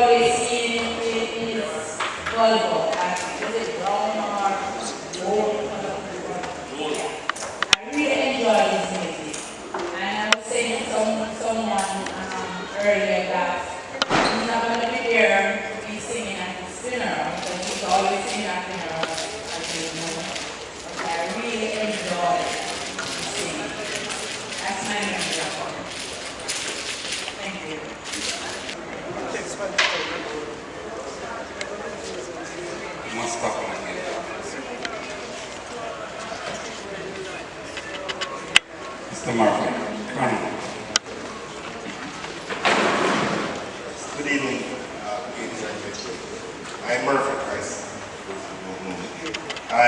always see his Volvo, and is it brown or gold? I really enjoy his music. And I was saying to someone earlier that he's not going to be there to be singing at his funeral, but he's always singing at funerals, as you know. But I really enjoy his singing. That's my memory of him. Thank you. You must stop on again. Mr. Murphy, Colonel. Good evening, ladies and gentlemen. I'm Murphy Price. I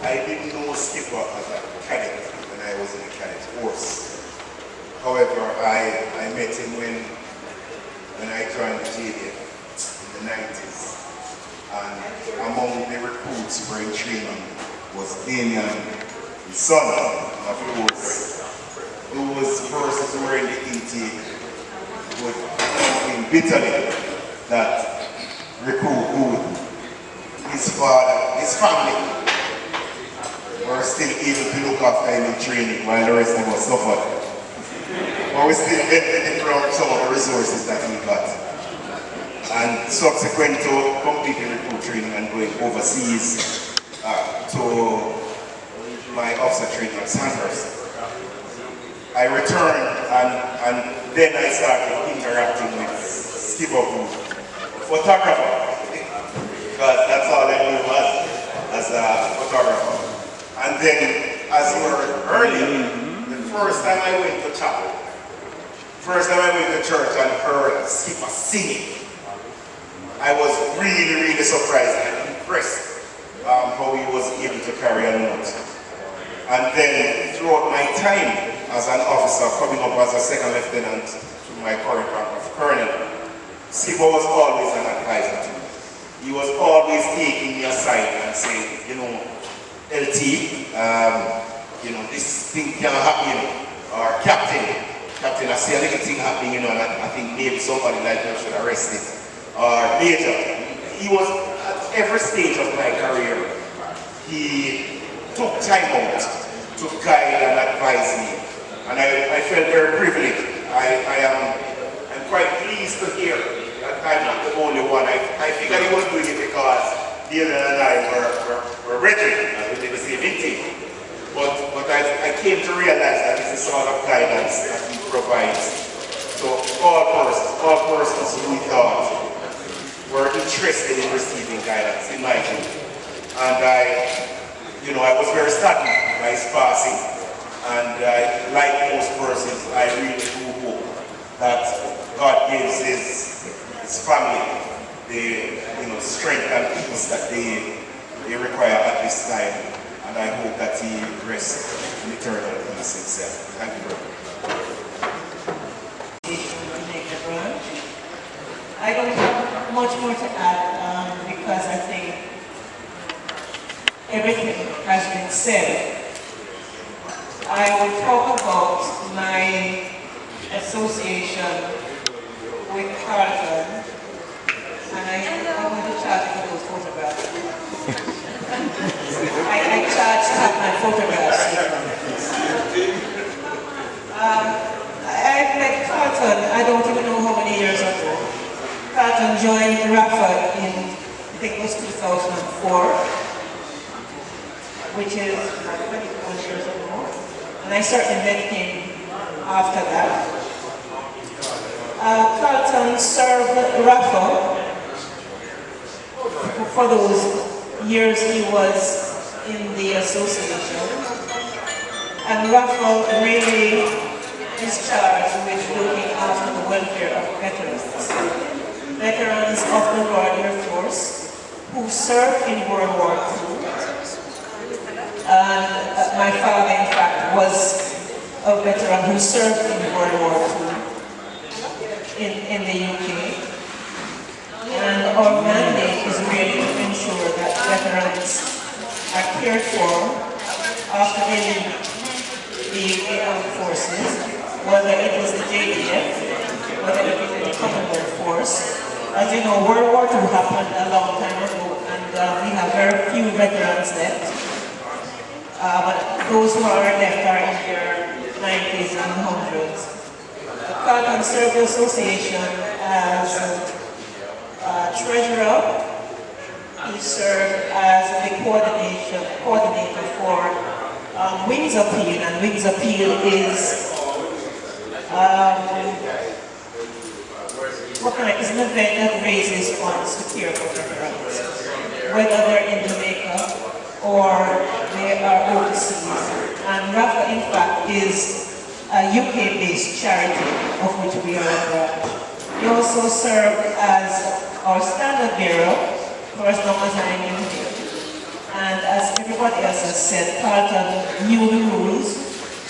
didn't know skipper as a cadet when I was in the cadet force. However, I met him when I joined the JDF in the 90s. And among the recruits who were in training was Damien, his son, of course. Those persons who were in the intake would complain bitterly that recruit Boothe, his father, his family, were still able to look after him in training while the rest of us suffered. But we still benefited from some of the resources that he got. And subsequent to completing recruit training and going overseas to my officer training at Sandhurst, I returned and then I started interacting with skipper Boothe, photographer, because that's all I knew as a photographer. And then, as you heard earlier, the first time I went to chapel, first time I went to church and heard skipper singing, I was really surprised and impressed how he was able to carry a note. And then throughout my time as an officer, coming up as a second lieutenant to my current rank of colonel, skipper was always an advisor to me. He was always taking me aside and saying, you know, LT, you know, this thing can happen, or Captain, I see a little thing happening, you know, and I think maybe somebody like him should arrest it. Or Major, he was at every stage of my career, he took time out to guide and advise me. And I felt very privileged. I'm quite pleased to hear that I'm not the only one. I figured he was doing it because Dylan and I were brethren and we did the same intake. But I came to realize that this is the sort of guidance that he provides to all persons who we thought were interested in receiving guidance, in my view. And I was very saddened by his passing. And like most persons, I really do hope that God gives his family the strength and peace that they require at this time. And I hope that he rests in eternal peace himself. Thank you very much. I don't have much more to add because I think everything has been said. I will talk about my association with Carlton, and I'm going to charge for those photographs. I charge to have my photographs. I met Carlton, I don't even know how many years ago. Carlton joined Rafa in, I think it was 2004, which is 21 years ago. And I certainly met him after that. Carlton served Rafa for those years he was in the association. And Rafa really is charged with looking after the welfare of veterans. Veterans of the Royal Air Force who served in World War II. And my father, in fact, was a veteran who served in World War II in the UK. And our mandate is really to ensure that veterans are cared for after they leave the armed forces, whether it is the JDF in the Commonwealth Force. As you know, World War II happened a long time ago, and we have very few veterans left. But those who are left are in their 90s and 100s. The Carlton Service Association as treasurer, he served as the coordinator for Wings Appeal, and Wings Appeal is is an event that raises funds to care for veterans, whether they're in Jamaica or they are overseas. And RAFA, in fact, is a UK-based charity of which we are a branch. He also served as our standard bearer for as long as I knew him. And as everybody else has said, Carlton knew the rules,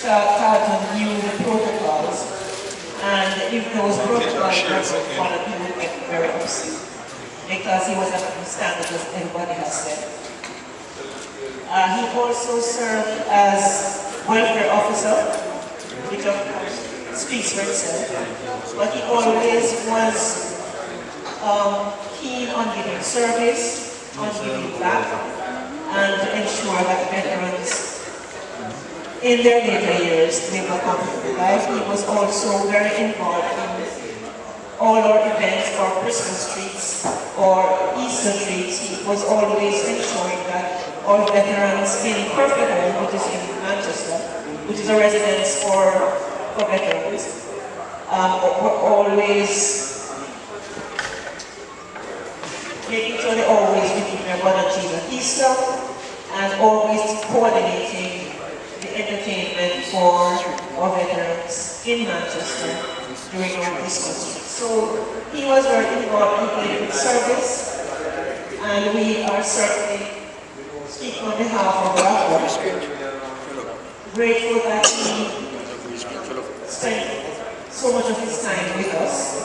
Carlton knew the protocols, and if those protocols weren't followed, he would get very upset, because he was at the standard, as everybody has said. He also served as welfare officer, which of course speaks for itself, but he always was keen on giving service, on giving back, and to ensure that veterans in their later years live a comfortable life. He was also very involved in all our events, our Christmas treats or Easter treats. He was always ensuring that our veterans in Curphey home, which is in Manchester, which is a residence for veterans, were always making sure they always receive their brother Jesus Easter, and always coordinating the entertainment for our veterans in Manchester during our Christmas treat. So he was very involved in service, and we are certainly, speaking on behalf of RAFA, grateful that he spent so much of his time with us,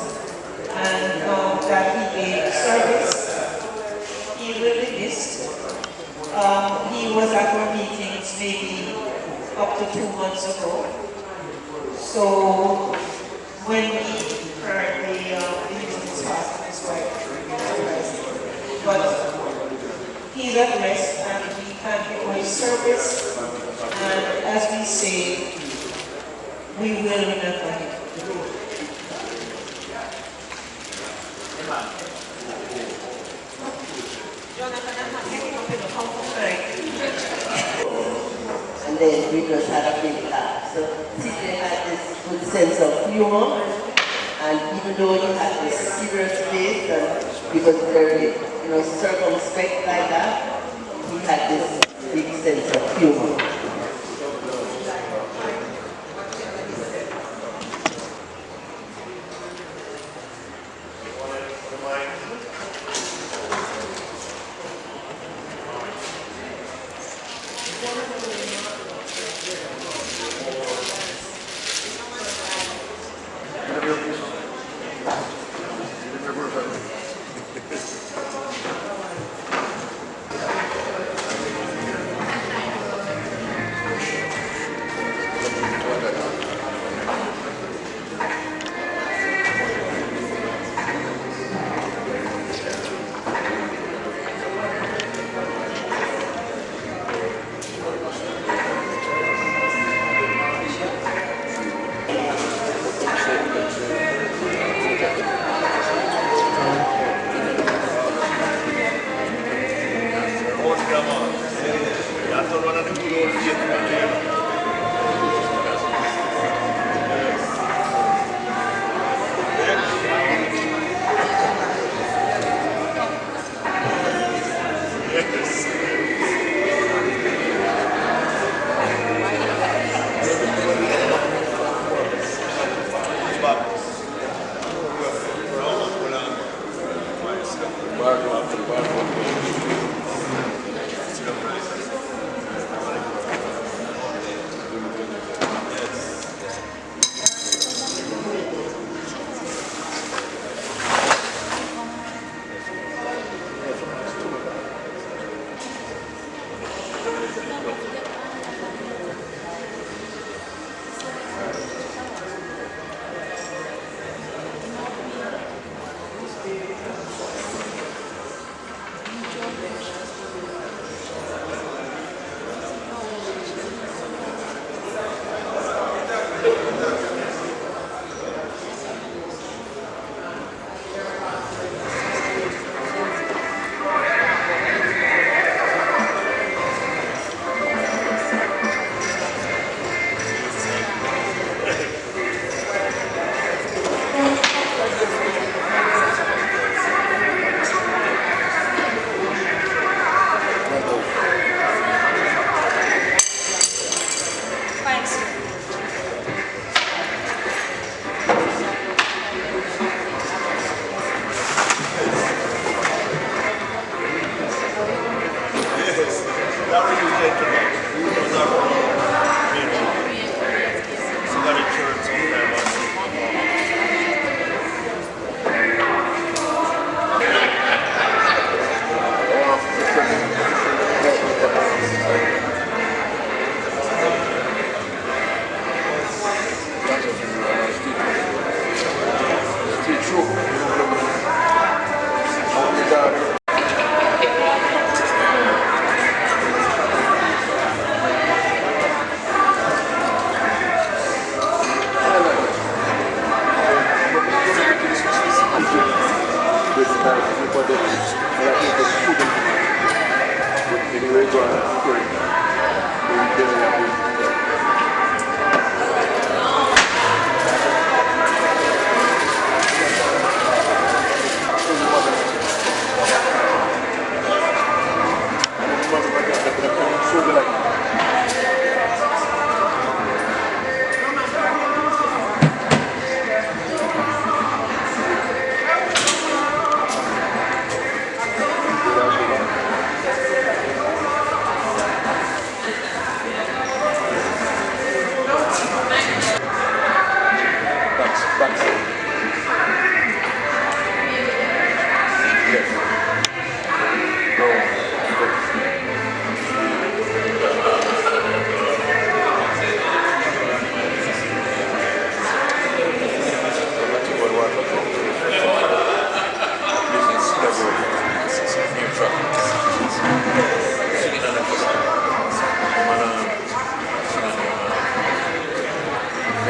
and that he gave service. He will be missed. He was at our meetings maybe up to 2 months ago. So when we heard the news of his passing, his wife, but he's at rest, and we thank him for his service, and as we say, we will remember him. And then we just had a big laugh. So CJ had this good sense of humor, and even though he had this serious face and he was very, circumspect like that, he had this big sense of humor.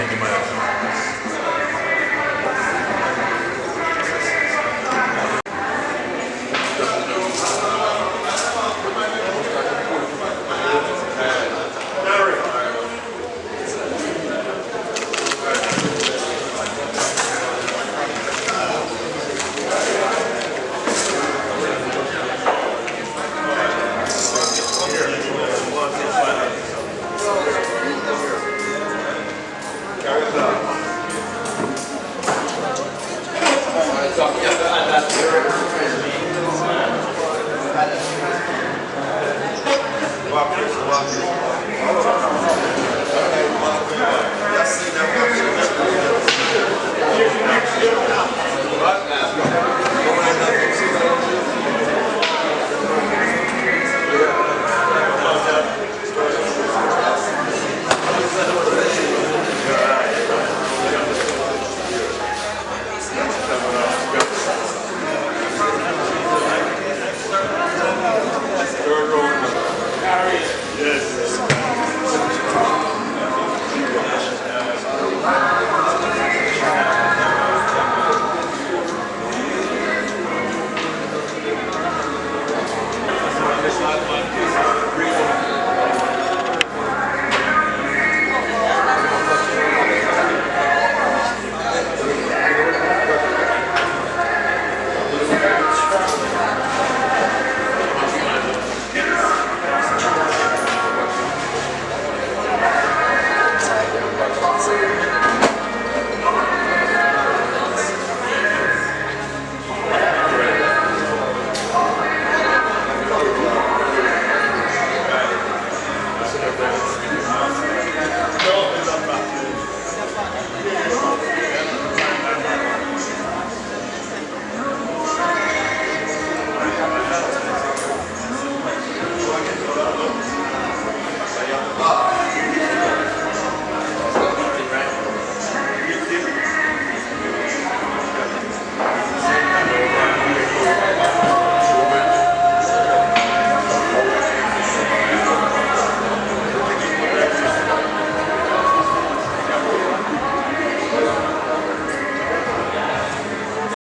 Thank you, Madam